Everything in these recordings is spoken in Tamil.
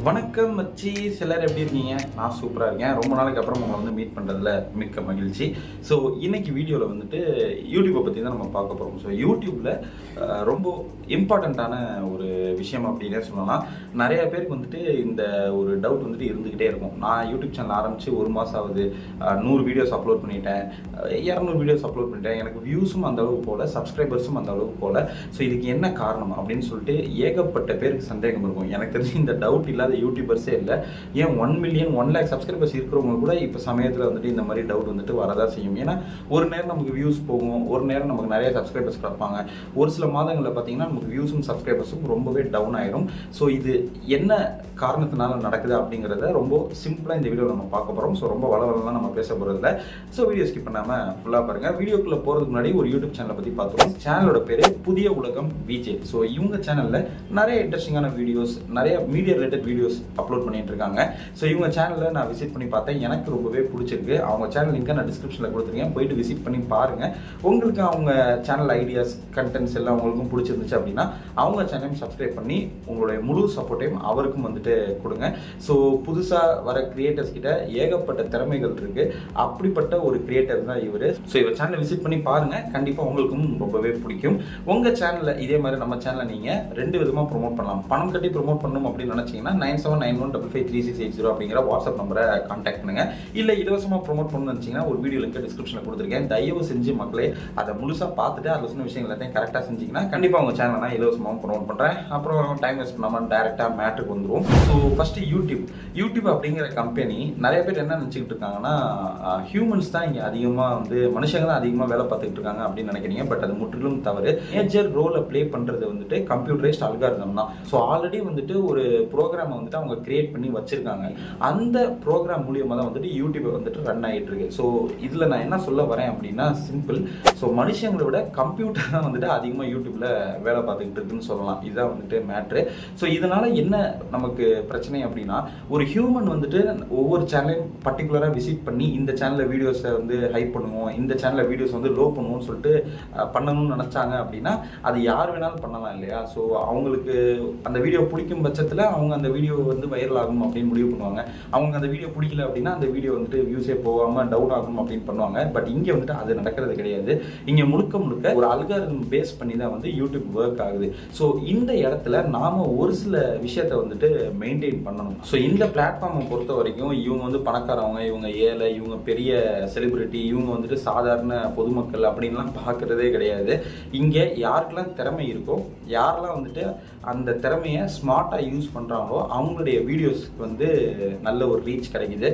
வணக்கம் மச்சி, சிலர் எப்படி இருக்கீங்க? நான் சூப்பராக இருக்கேன். ரொம்ப நாளைக்கு அப்புறம் உங்களை வந்து மீட் பண்ணுறதுல மிக்க மகிழ்ச்சி. ஸோ இன்னைக்கு வீடியோவில் வந்துட்டு யூடியூப்பை பற்றி தான் நம்ம பார்க்க போகிறோம். ஸோ யூடியூப்பில் ரொம்ப இம்பார்ட்டண்ட்டான ஒரு விஷயம் அப்படின்னே சொல்லலாம். நிறைய பேருக்கு வந்துட்டு இந்த ஒரு டவுட் வந்துட்டு இருந்துக்கிட்டே இருக்கும். நான் யூடியூப் சேனல் ஆரம்பித்து ஒரு மாதம் ஆகுது, 100 வீடியோஸ் அப்லோட் பண்ணிட்டேன், 200 வீடியோஸ் அப்லோட் பண்ணிட்டேன், எனக்கு வியூஸும் அந்த அளவுக்கு போகல, சப்ஸ்கிரைபர்ஸும் அந்த அளவுக்கு போகல. ஸோ இதுக்கு என்ன காரணம் அப்படின்னு சொல்லிட்டு ஏகப்பட்ட பேருக்கு சந்தேகம் இருக்கும். எனக்கு தெரிஞ்சு இந்த டவுட் இல்லாத யூடியூபர்ஸே இல்லை. ஏன் 1 மில்லியன் 1 லேக் சப்ஸ்கிரைபர்ஸ் இருக்கிறவங்க கூட இப்போ சமயத்தில் வந்துட்டு இந்த மாதிரி டவுட் வந்துட்டு வரதான் செய்யும். ஏன்னா ஒரு நேரம் நமக்கு வியூஸ் போகும், ஒரு நேரம் நமக்கு நிறைய சப்ஸ்கிரைபர்ஸ் கிடப்பாங்க. ஒரு சில மாதங்களில் பார்த்தீங்கன்னா நமக்கு வியூஸும் சப்ஸ்கிரைபர்ஸும் ரொம்பவே டவுன் ஆயிரும். ஸோ இது என்ன காரணத்தினால நடக்குது அப்படிங்கிறத ரொம்ப சிம்பிளாக இந்த வீடியோவில் நம்ம பார்க்க போகிறோம். ஸோ ரொம்ப வளவலாம் நம்ம பேச போகிறதில்ல. ஸோ வீடியோ ஸ்கிப் பண்ணாமல் ஃபுல்லாக பாருங்கள். வீடியோக்குள்ளே போகிறதுக்கு முன்னாடி ஒரு யூடியூப் சேனலை பற்றி பார்த்துருவோம். சேனலோட பேர் புதிய உலகம் விஜே. ஸோ இவங்க சேனலில் நிறைய இன்ட்ரெஸ்டிங்கான வீடியோஸ், நிறைய மீடியா ரிலேட்டட் வீடியோஸ் அப்லோட் பண்ணிட்டு இருக்காங்க. ஸோ இவங்க சேனலில் நான் விசிட் பண்ணி பார்த்தேன், எனக்கு ரொம்பவே பிடிச்சிருக்கு. அவங்க சேனல் லிங்கை நான் டிஸ்கிரிப்ஷனில் கொடுத்துருக்கேன், போயிட்டு விசிட் பண்ணி பாருங்கள். உங்களுக்கு அவங்க சேனல் ஐடியாஸ், கண்டென்ட்ஸ் எல்லாம் உங்களுக்கும் பிடிச்சிருந்துச்சு அப்படின்னா அவங்க சேனலையும் சப்ஸ்கிரைப் பண்ணி உங்களுடைய முழு சப்போர்ட்டையும் அவருக்கும் வந்துட்டு கொடுங்க. ஸோ புதுசாக வர கிரியேட்டர்ஸ் கிட்ட ஏகப்பட்ட திறமைகள் இருக்கு. அப்படிப்பட்ட ஒரு கிரியேட்டர் தான் இவர். ஸோ இவர் சேனலை விசிட் பண்ணி பாருங்க, கண்டிப்பாக உங்களுக்கும் ரொம்பவே பிடிக்கும். உங்கள் சேனலில் இதே மாதிரி நம்ம சேனலை நீங்கள் 2 விதமாக ப்ரொமோட் பண்ணலாம். பணம் கட்டி ப்ரொமோட் பண்ணணும் அப்படின்னு நினச்சிங்கன்னா 9791553680 அப்படிங்கிற வாட்ஸ்அப் நம்பரை கான்டாக்ட் பண்ணுங்க. இல்லை இலவசமாக ப்ரொமோட் பண்ணணும்னு நினச்சிங்கன்னா ஒரு வீடியோ லிங்க் டிஸ்கிரிப்ஷனில் கொடுத்துருக்கேன். தயவு செஞ்சு மக்களே அதை முழுசாக பார்த்துட்டு அதில் சொன்ன விஷயங்கள் எல்லாத்தையும் கரெக்டாக செஞ்சிங்கன்னா கண்டிப்பாக உங்கள் சேனலை நான் இலவசமாக ப்ரொமோட் பண்ணுறேன். அப்புறம் டைம் வேஸ்ட் பண்ணாமல் டேரெக்டாக மேட்ருக்கு வந்துடும். ஸோ ஃபஸ்ட்டு யூடியூப் அப்படிங்கிற கம்பெனி நிறைய பேர் என்ன நினச்சிக்கிட்டு இருக்காங்கன்னா ஹியூமன்ஸ் தான் இங்கே அதிகமாக வந்து மனுஷங்க தான் அதிகமாக வேலை பார்த்துக்கிட்டு இருக்காங்க அப்படின்னு நினைக்கிறீங்க. பட் அது முற்றிலும் தவறு. மேஜர் ரோலை ப்ளே பண்ணுறது வந்துட்டு கம்ப்யூட்டரைஸ்ட் அல்காரிதம் தான். ஸோ ஆல்ரெடி வந்துட்டு ஒரு ப்ரோக்ராமை வந்துட்டு அவங்க கிரியேட் பண்ணி வச்சிருக்காங்க. அந்த ப்ரோக்ராம் மூலியமாக தான் வந்துட்டு யூடியூப் வந்துட்டு ரன் ஆகிட்டு இருக்கு. ஸோ இதில் நான் என்ன சொல்ல வரேன் அப்படின்னா சிம்பிள். ஸோ மனுஷங்களை விட கம்ப்யூட்டர் தான் வந்துட்டு அதிகமாக யூடியூப்ல வேலை பார்த்துக்கிட்டு இருக்குன்னு சொல்லலாம். இதுதான் வந்துட்டு மேட்ரு. ஸோ இதனால என்ன நமக்கு பிரச்சனை அப்படின்னா, ஒரு ஹியூமன் வந்துட்டு ஒவ்வொரு சேனலையும் பர்டிகுலராக விசிட் பண்ணி இந்த சேனலில் வீடியோஸை வந்து ஹைப் பண்ணுவோம், இந்த சேனலில் வீடியோஸ் வந்து லோ பண்ணுவோம்னு சொல்லிட்டு பண்ணணும்னு நினச்சாங்க அப்படின்னா அது யார் வேணாலும் பண்ணலாம் இல்லையா? ஸோ அவங்களுக்கு அந்த வீடியோ பிடிக்கும் பட்சத்தில் அவங்க அந்த வீடியோ வந்து வைரல் ஆகும் அப்படின்னு முடிவு பண்ணுவாங்க. அவங்க அந்த வீடியோ பிடிக்கல அப்படின்னா அந்த வீடியோ வந்துட்டு வியூஸே போகாமல் டவுன் ஆகும் அப்படின்னு பண்ணுவாங்க. பட் இங்கே வந்துட்டு அது நடக்கிறது கிடையாது. இங்கே முழுக்க ஒரு அல்காரிதம் பேஸ் பண்ணி தான் வந்து யூடியூப் ஒர்க் ஆகுது. ஸோ இந்த இடத்துல நாம ஒரு சில விஷயத்தை வந்துட்டு மெயின்டைன் பண்ணணும். ஸோ இந்த பிளாட்ஃபார்மை பொறுத்த வரைக்கும் இவங்க வந்து பணக்காரவங்க, இவங்க ஏழை, இவங்க பெரிய செலிபிரிட்டி, இவங்க வந்துட்டு சாதாரண பொதுமக்கள் அப்படின்லாம் பார்க்கறதே கிடையாது. இங்கே யாருக்கெல்லாம் திறமை இருக்கோ, யாரெல்லாம் வந்துட்டு அந்த திறமையை ஸ்மார்ட்டாக யூஸ் பண்ணுறாங்களோ அவங்களுடைய வீடியோஸ்க்கு வந்து நல்ல ஒரு ரீச் கிடைக்குது,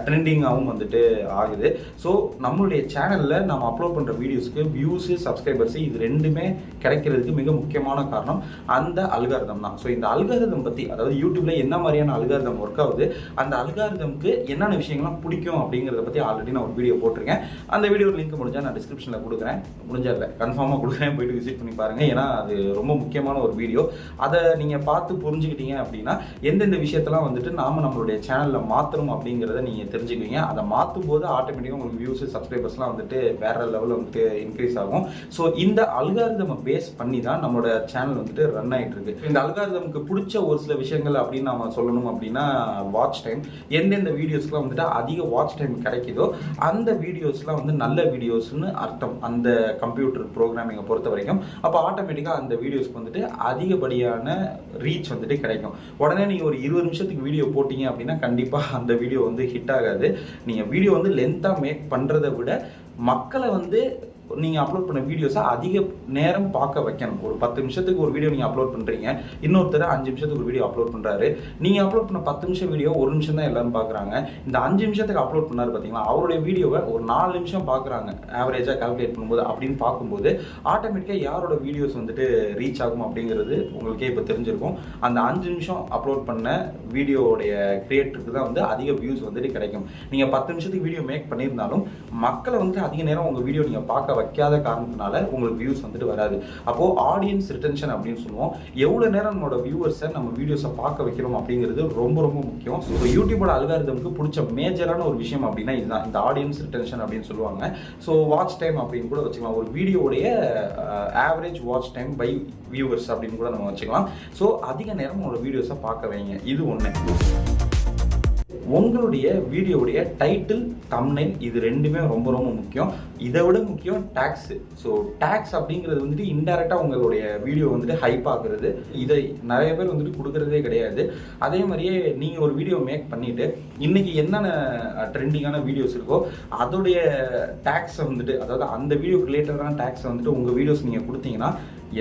ட்ரெண்டிங்காகவும் வந்துட்டு ஆகுது. ஸோ நம்மளுடைய சேனலில் நம்ம அப்லோட் பண்ணுற வீடியோஸ்க்கு வியூஸு, சப்ஸ்கிரைபர்ஸு இது ரெண்டுமே கிடைக்கிறதுக்கு மிக முக்கியமான காரணம் அந்த அல்காரிதம் தான். ஸோ இந்த அல்காரிதம் பற்றி, அதாவது யூடியூப்ல என்ன மாதிரியான அல்காரிதம் ஒர்க் ஆகுது, அந்த அல்காரிதம்க்கு என்னென்ன விஷயங்கள்லாம் பிடிக்கும் அப்படிங்கிறத பற்றி ஆல்ரெடி நான் ஒரு வீடியோ போட்டிருக்கேன். அந்த வீடியோ லிங்க் முடிஞ்சால் நான் டிஸ்கிரிப்ஷனில் கொடுக்குறேன். முடிஞ்சா இல்லை, கன்ஃபார்மாக கொடுக்குறேன், போயிட்டு விசிட் பண்ணி பாருங்கள். ஏன்னா அது ரொம்ப முக்கியமான ஒரு வீடியோ. அதை நீங்கள் பார்த்து புரிஞ்சுக்கிட்டீங்க அப்படின்னா எந்தெந்த விஷயத்தெல்லாம் வந்துட்டு நாம நம்மளுடைய சேனலில் மாற்றணும் அப்படிங்கிறத நீங்கள் தெரிஞ்சுக்குவீங்க. அதை மாற்றும் போது ஆட்டோமேட்டிக்காக உங்களுக்கு வியூஸ், சப்ஸ்கிரைபர்ஸ்லாம் வந்துட்டு வேற லெவலில் வந்துட்டு இன்க்ரீஸ் ஆகும். ஸோ இந்த அல்காரிதமை பேஸ் பண்ணி தான் நம்மளோட சேனல் வந்துட்டு ரன் ஆகிட்டு இருக்கு. இந்த அல்காரிதமுக்கு பிடிச்ச ஒரு சில விஷயங்கள் அப்படின்னு நம்ம சொல்லணும் அப்படின்னா வாட்ச் டைம். எந்தெந்த வீடியோஸ்லாம் வந்துட்டு அதிக வாட்ச் டைம் கிடைக்குதோ அந்த வீடியோஸ்லாம் வந்து நல்ல வீடியோஸ்னு அர்த்தம் அந்த கம்ப்யூட்டர் ப்ரோக்ராமிங்கை பொறுத்த வரைக்கும். அப்போ ஆட்டோமேட்டிக்காக அந்த வீடியோஸ்க்கு வந்துட்டு அதிகப்படியான ரீச் வந்துட்டு கிடைக்கும். உடனே நீங்கள் ஒரு 20 நிமிஷத்துக்கு வீடியோ போட்டீங்க அப்படின்னா கண்டிப்பாக அந்த வீடியோ வந்து ஹிட் ஆகாது. நீங்கள் வீடியோ வந்து லென்த்தாக மேக் பண்ணுறதை விட மக்களை வந்து நீங்கள் அப்லோட் பண்ண வீடியோஸை அதிக நேரம் பார்க்க வைக்கணும். ஒரு 10 நிமிஷத்துக்கு ஒரு வீடியோ நீங்கள் அப்லோட் பண்ணுறீங்க, இன்னொருத்தர் 5 நிமிஷத்துக்கு ஒரு வீடியோ அப்லோட் பண்ணுறாரு. நீங்கள் அப்லோட் பண்ண 10 நிமிஷம் வீடியோ 1 நிமிஷம் தான் எல்லாரும் பார்க்குறாங்க. இந்த 5 நிமிஷத்துக்கு அப்லோட் பண்ணாரு பார்த்தீங்களா, அவருடைய வீடியோவை ஒரு 4 நிமிஷம் பார்க்குறாங்க ஆவரேஜாக கால்குலேட் பண்ணும்போது. அப்படின்னு பார்க்கும்போது ஆட்டோமேட்டிக்காக யாரோட வீடியோஸ் வந்துட்டு ரீச் ஆகும் அப்படிங்கிறது உங்களுக்கே இப்போ தெரிஞ்சிருக்கும். அந்த 5 நிமிஷம் அப்லோட் பண்ண வீடியோடைய கிரியேட்டருக்கு தான் வந்து அதிக வியூஸ் வந்துட்டு கிடைக்கும். நீங்கள் 10 நிமிஷத்துக்கு வீடியோ மேக் பண்ணியிருந்தாலும் மக்களை வந்துட்டு அதிக நேரம் உங்கள் வீடியோ நீங்கள் பார்க்க வைக்காத காரணத்தினால உங்களுக்கு வியூஸ் வந்துட்டு வராது. அப்போது ஆடியன்ஸ் ரிட்டென்ஷன் அப்படின்னு சொல்லுவோம். எவ்வளோ நேரம் நம்மளோட வியூவர்ஸை நம்ம வீடியோஸை பார்க்க வைக்கிறோம் அப்படிங்கிறது ரொம்ப ரொம்ப முக்கியம். ஸோ யூடியூபோட அல்காரிதமுக்கு பிடிச்ச மேஜரான ஒரு விஷயம் அப்படின்னா இதுதான், இந்த ஆடியன்ஸ் ரிட்டென்ஷன் அப்படின்னு சொல்லுவாங்க. ஸோ வாட்ச் டைம் அப்படின்னு கூட வச்சுக்கலாம். ஒரு வீடியோடைய average watch time by viewers அப்படின்னு கூட நம்ம வச்சுக்கலாம். ஸோ அதிக நேரம் உங்களோட வீடியோஸை பார்க்க வைங்க. இது ஒன்று. உங்களுடைய வீடியோடைய டைட்டில், தம்ப்நெயில் இது ரெண்டுமே ரொம்ப ரொம்ப முக்கியம். இதை விட முக்கியம் டேக்ஸு. ஸோ டேக்ஸ் அப்படிங்கிறது வந்துட்டு இன்டெரக்டாக உங்களுடைய வீடியோ வந்துட்டு ஹைப் ஆகுறது. இதை நிறைய பேர் வந்துட்டு கொடுக்குறதே கிடையாது. அதே மாதிரியே நீங்கள் ஒரு வீடியோ மேக் பண்ணிவிட்டு இன்றைக்கி என்னென்ன ட்ரெண்டிங்கான வீடியோஸ் இருக்கோ அதோடைய டேக்ஸை வந்துட்டு, அதாவது அந்த வீடியோ ரிலேட்டடான டேக்ஸை வந்துட்டு உங்கள் வீடியோஸ் நீங்கள் கொடுத்தீங்கன்னா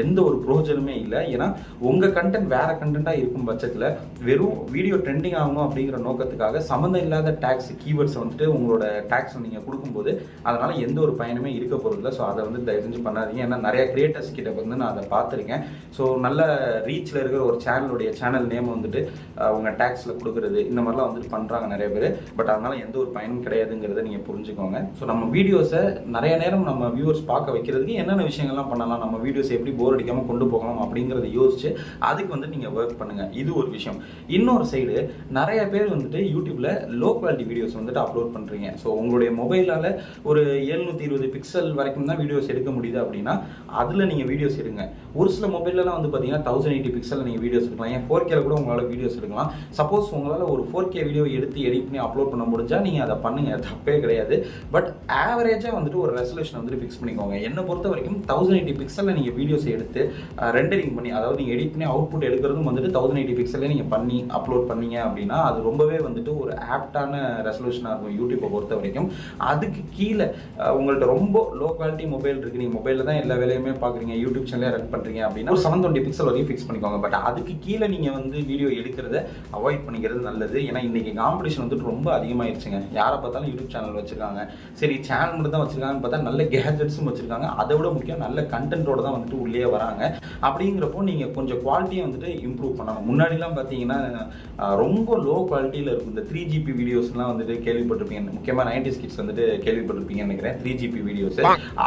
எந்த ஒரு ப்ரோஜனமே இல்லை. ஏன்னா உங்கள் கண்டென்ட் வேறு கண்டென்ட்டாக இருக்கும் பட்சத்தில் வெறும் வீடியோ ட்ரெண்டிங் ஆகணும் அப்படிங்கிற நோக்கத்துக்காக சம்மந்தம் இல்லாத டேக்ஸ் கீவேர்ட்ஸை வந்துட்டு உங்களோட டேக்ஸை நீங்கள் கொடுக்கும்போது அதனால் எந்த ஒரு பயனுமே இருக்க போகிறதில்ல. ஸோ அதை வந்து தயவு செஞ்சு பண்ணாதீங்க. ஏன்னா நிறைய கிரியேட்டர்ஸ் கிட்ட வந்து நான் அதை பார்த்துருக்கேன். ஸோ நல்ல ரீச்சில் இருக்கிற ஒரு சேனல் நேம் வந்துட்டு உங்கள் டேக்ஸில் கொடுக்குறது இந்த மாதிரிலாம் வந்துட்டு பண்ணுறாங்க நிறைய பேர். பட் அதனால் எந்த ஒரு பயனும் கிடையாதுங்கிறத நீங்கள் புரிஞ்சுக்கோங்க. ஸோ நம்ம வீடியோஸை நிறைய நேரம் நம்ம வியூவர்ஸ் பார்க்க வைக்கிறதுக்கு என்னென்ன விஷயங்கள்லாம் பண்ணலாம், நம்ம வீடியோஸ் எப்படி போர் அடிக்காமல் கொண்டு போகலாம் அப்படிங்கிறத யோசிச்சு அதுக்கு வந்து நீங்கள் ஒர்க் பண்ணுங்கள். இது ஒரு விஷயம். இன்னொரு சைடு நிறைய பேர் வந்துட்டு யூடியூப்ல லோ குவாலிட்டி வீடியோஸ் வந்துட்டு அப்லோட் பண்ணுறீங்க. ஸோ உங்களுடைய மொபைலால் ஒரு 720 பிக்சல் வரைக்கும் தான் வீடியோஸ் எடுக்க முடியுது அப்படின்னா அதில் நீங்கள் வீடியோஸ் எடுங்க. ஒரு சில மொபைலெலாம் வந்து பார்த்தீங்கன்னா 1080 பிக்சல் நீங்கள் வீடியோஸ் எடுக்கலாம். ஏன் 4K கூட உங்களால் வீடியோஸ் எடுக்கலாம். சப்போஸ் உங்களால் ஒரு 4K வீடியோ எடுத்து எடிட் பண்ணி அப்லோட் பண்ண முடிஞ்சால் நீங்கள் அதை பண்ணுங்கள், தப்பே கிடையாது. பட் ஆவரேஜாக வந்துட்டு ஒரு ரெசல்யூஷன் வந்துட்டு ஃபிக்ஸ் பண்ணிக்கோங்க. என்னை பொறுத்த வரைக்கும் 1080 பிக்சலில் நீங்கள் வீடியோஸ் எடுத்து ரெண்டரிங் பண்ணி, அதாவது நீங்கள் எடிட் பண்ணி அவுட்புட் எடுக்கிறதும் வந்துட்டு 1080 பிக்சல்லே நீங்கள் பண்ணி அப்லோட் பண்ணீங்க அப்படின்னா அது ரொம்பவே வந்துட்டு ஒரு ஆப்டான ரெசல்யூஷனாக இருக்கும் யூடியூப்பை பொறுத்த வரைக்கும். அதுக்கு கீழே உங்கள்கிட்ட ரொம்ப லோ குவாலிட்டி மொபைல் இருக்குது, நீங்கள் மொபைலில் தான் எல்லா வேலையுமே பார்க்குறீங்க, யூடியூப் சேனலே ரன் பண்ணுறீங்க அப்படின்னா ஒரு 720 பிக்சல் வரையும் ஃபிக்ஸ் பண்ணிக்கோங்க. பட் அதுக்கு கீழே நீங்கள் வந்து வீடியோ எடுக்கிறத அவாய்ட் பண்ணிக்கிறது நல்லது. ஏன்னா இன்றைக்கி காம்படிஷன் வந்துட்டு ரொம்ப அதிகமாகிடுச்சுங்க. யாரை பார்த்தாலும் யூடியூப் சேனல் வச்சுருக்காங்க. சரி, சேனல் மட்டும் தான் வச்சுருக்காங்கன்னு பார்த்தா நல்ல கேஜெட்ஸும் வச்சுருக்காங்க. அதை விட முக்கியம் நல்ல கண்டென்ட்டோட தான் வந்துட்டு உள்ளே வராங்க. அப்படிங்கிறப்போ நீங்கள் கொஞ்சம் குவாலிட்டியை வந்துட்டு இம்ப்ரூவ் பண்ணணும். முன்னாடிலாம் பார்த்தீங்கன்னா ரொம்ப லோ குவாலிட்டியில் இருக்கும். இந்த 3GB வீடியோஸ்லாம் வந்துட்டு கேள்விப்பட்டிருப்பீங்க. முக்கியமாக 90s கிட்ஸ் வந்துட்டு கேள்விப்பட்டிருப்பீங்கன்னு நினைக்கிறேன். 3GB வீடியோஸ்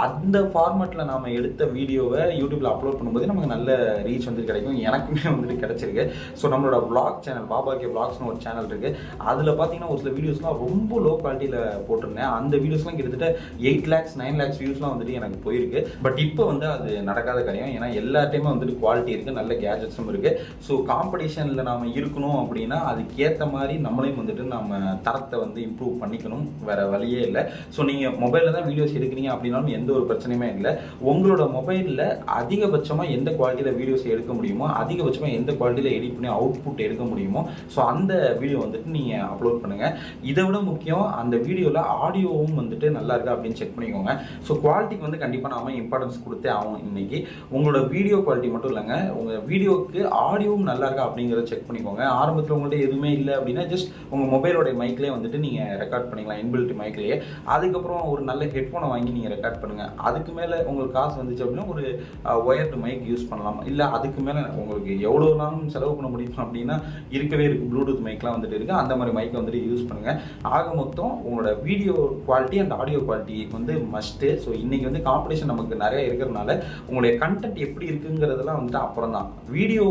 அந்த ஃபார்மேட்டில் நாம் எடுத்த வீடியோவை யூடியூப்பில் அப்லோட் பண்ணும்போது நமக்கு நல்ல ரீச் வந்து கிடைக்கும். எனக்குமே வந்துட்டு கிடச்சிருக்கு. ஸோ நம்மளோட விளாக் சேனல் BabaRK Vlogsனு ஒரு சேனல் இருக்குது. அதில் பார்த்தீங்கன்னா ஒரு சில வீடியோஸ்லாம் ரொம்ப லோ குவாலிட்டியில் போட்டிருந்தேன். அந்த வீடியோஸ்லாம் கிட்டத்தட்ட 8 lakhs 9 lakhs வியூஸ்லாம் வந்துட்டு எனக்கு போயிருக்கு. பட் இப்போ வந்து அது நடக்காத காரியம். ஏன்னா எல்லா டைமும் வந்துட்டு குவாலிட்டி இருக்குது, நல்ல கேஜெட்ஸும் இருக்குது. ஸோ காம்படிஷனில் நாம் இருக்கணும் அப்படின்னா அதுக்கேற்ற மாதிரி நம்மளையும் வந்துட்டு நம்ம தரத்தை வந்து இம்ப்ரூவ் பண்ணிக்கணும். வேறு வழியே இல்லை. ஸோ நீங்கள் மொபைலில் தான் வீடியோஸ் எடுக்கிறீங்க அப்படின்னாலும் எந்த ஒரு பிரச்சனையுமே இல்லை. உங்களோட மொபைலில் அதிகபட்சமாக எந்த குவாலிட்டியில் வீடியோஸ் எடுக்க முடியுமோ, அதிகபட்சமாக எந்த குவாலிட்டியில் எடிட் பண்ணி அவுட்புட் எடுக்க முடியுமோ, ஸோ அந்த வீடியோ வந்துட்டு நீங்கள் அப்லோட் பண்ணுங்கள். இதை விட முக்கியம் அந்த வீடியோவில் ஆடியோவும் வந்துட்டு நல்லா இருக்கா அப்படின்னு செக் பண்ணிக்கோங்க. ஸோ குவாலிட்டிக்கு வந்து கண்டிப்பாக நாம இம்பார்ட்டன்ஸ் கொடுத்தே ஆகும். இன்னைக்கு உங்களோட வீடியோ குவாலிட்டி மட்டும் இல்லைங்க, உங்கள் வீடியோவுக்கு ஆடியோவும் நல்லா இருக்கா அப்படிங்கிறத செக் பண்ணிக்கோங்க. ஆரம்பத்தில் உங்கள்கிட்ட எதுவுமே இல்லை அப்படின்னா ஜஸ்ட் உங்கள் மொபைலோடைய மைக்லேயே வந்துட்டு நீங்கள் ரெக்கார்ட் பண்ணிக்கலாம், இன்பில்ட் மைக்லேயே. அதுக்கப்புறம் ஒரு நல்ல ஹெட்ஃபோனை வாங்கி நீங்கள் ரெக்கார்ட் பண்ணுங்கள். அதுக்கு மேலே உங்களுக்கு காசு வந்துச்சு அப்படின்னா ஒரு ஒயர்டு மைக் யூஸ் பண்ணலாம். இல்லை அதுக்கு மேலே உங்களுக்கு எவ்வளோ நாளும் செலவு பண்ண முடியும் அப்படின்னா இருக்கவே இருக்குது, ப்ளூடூத் மைக்லாம் வந்துட்டு இருக்குது. அந்த மாதிரி மைக்கை வந்துட்டு யூஸ் பண்ணுங்கள். ஆக மொத்தம் உங்களோட video quality and audio quality வந்து மஸ்ட்டு. ஸோ இன்றைக்கி வந்து காம்படிஷன் நமக்கு நிறைய இருக்கிறதுனால உங்களுடைய கண்டென்ட் எப்படி இருக்குங்கிறதெல்லாம் வந்துட்டு அப்புறம் தான். வீடியோ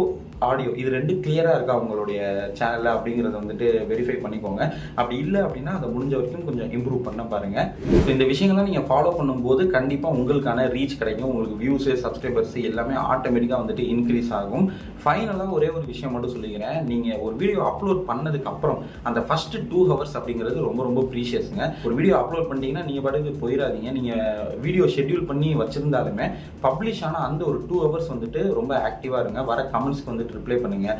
ஆடியோ இது ரெண்டு கிளியராக இருக்கா உங்களுடைய சேனலில் அப்படிங்கிறத வந்துட்டு வெரிஃபை பண்ணிக்கோங்க. அப்படி இல்லை அப்படின்னா அதை முடிஞ்ச வரைக்கும் கொஞ்சம் இம்ப்ரூவ் பண்ண பாருங்கள். ஸோ இந்த விஷயங்கள்லாம் நீங்கள் ஃபாலோ பண்ணும்போது கண்டிப்பாக உங்களுக்கான ரீச் கிடைக்கும். உங்களுக்கு வியூஸு, சப்ஸ்கிரைபர்ஸ் எல்லாமே ஆட்டோமேட்டிக்காக வந்துட்டு இன்க்ரீஸ் ஆகும். ஃபைனலாக ஒரே ஒரு விஷயம் மட்டும் சொல்லிக்கிறேன். நீங்கள் ஒரு வீடியோ அப்லோட் பண்ணதுக்கு அப்புறம் அந்த ஃபஸ்ட்டு 2 hours அப்படிங்கிறது ரொம்ப ரொம்ப ப்ரீஷியஸுங்க. ஒரு வீடியோ அப்லோட் பண்ணிட்டீங்கன்னா நீங்கள் பாட்டுக்கு போயிடாதீங்க. நீங்கள் வீடியோ ஷெட்யூல் பண்ணி வச்சுருந்தாலுமே பப்ளிஷ் ஆனால் அந்த ஒரு 2 hours வந்துட்டு ரொம்ப ஆக்டிவாக இருங்க. வர கமெண்ட்ஸ்க்கு வந்துட்டு ரிப்ளை பண்ணுங்கள்.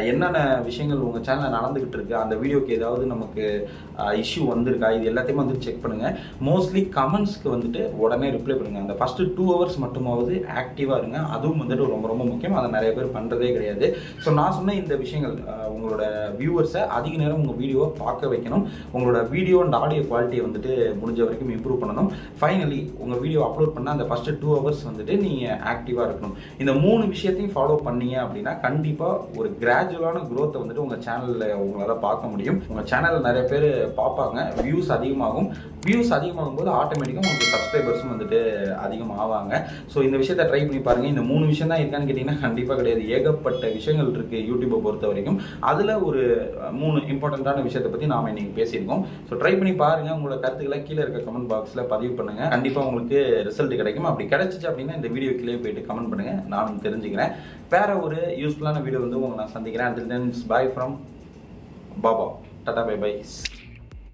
என்னென்ன விஷயங்கள் உங்கள் சேனலில் நடந்துக்கிட்டு இருக்கு, அந்த வீடியோக்கு ஏதாவது நமக்கு இஷ்யூ வந்திருக்கா, இது எல்லாத்தையுமே வந்துட்டு செக் பண்ணுங்கள். மோஸ்ட்லி கமெண்ட்ஸ்க்கு வந்துட்டு உடனே ரிப்ளை பண்ணுங்கள். அந்த ஃபஸ்ட்டு 2 hours மட்டுமாவது ஆக்டிவாக இருங்க. அதுவும் வந்துட்டு ரொம்ப ரொம்ப முக்கியம். அதை நிறைய பேர் பண்ணுறதே கிடையாது. ஸோ நான் சொன்ன இந்த விஷயங்கள் உங்களோட வியூவர்ஸை அதிக நேரம் உங்கள் வீடியோவை பார்க்க வைக்கணும். உங்களோட வீடியோ அண்ட் ஆடியோ குவாலிட்டியை வந்துட்டு முடிஞ்ச வரைக்கும் இம்ப்ரூவ் பண்ணணும். ஃபைனலி உங்கள் வீடியோ அப்லோட் பண்ணால் அந்த ஃபஸ்ட்டு 2 hours வந்துட்டு நீங்கள் ஆக்டிவாக இருக்கணும். இந்த 3 விஷயத்தையும் ஃபாலோ பண்ணீங்க அப்படின்னா கண்டிப்பாக ஒரு கிராஜுவலான க்ரோத்தை வந்துட்டு உங்கள் சேனலில் உங்களால் பார்க்க முடியும். உங்கள் சேனலில் நிறைய பேர் பார்ப்பாங்க, வியூஸ் அதிகமாகும். வியூஸ் அதிகமாகும் போது ஆட்டோமேட்டிக்காக உங்களுக்கு சப்ஸ்கிரைபர்ஸும் வந்துட்டு அதிகமாகாங்க. ஸோ இந்த விஷயத்தை ட்ரை பண்ணி பாருங்கள். இந்த 3 விஷயம் தான் இருக்கான்னு கேட்டிங்கன்னா கண்டிப்பாக கிடையாது. ஏகப்பட்ட விஷயங்கள் இருக்குது யூடியூப்பை பொறுத்த வரைக்கும். அதில் ஒரு 3 இம்பார்ட்டண்ட்டான விஷயத்தை பற்றி நாம் இன்றைக்கி பேசியிருக்கோம். ஸோ ட்ரை பண்ணி பாருங்கள். உங்களோட கருத்துக்களை கீழே இருக்க கமெண்ட் பாக்ஸில் பதிவு பண்ணுங்கள். கண்டிப்பாக உங்களுக்கு ரிசல்ட் கிடைக்கும். அப்படி கிடைச்சிச்சு அப்படின்னா இந்த வீடியோ கீழே போயிட்டு கமெண்ட் பண்ணுங்கள், நானும் தெரிஞ்சுக்கிறேன். வேறு ஒரு யூஸ்ஃபுல்லான வீடியோ வந்து உங்களை நான் சந்திக்கிறேன். Until then, bye from Baba. Tata, bye bye.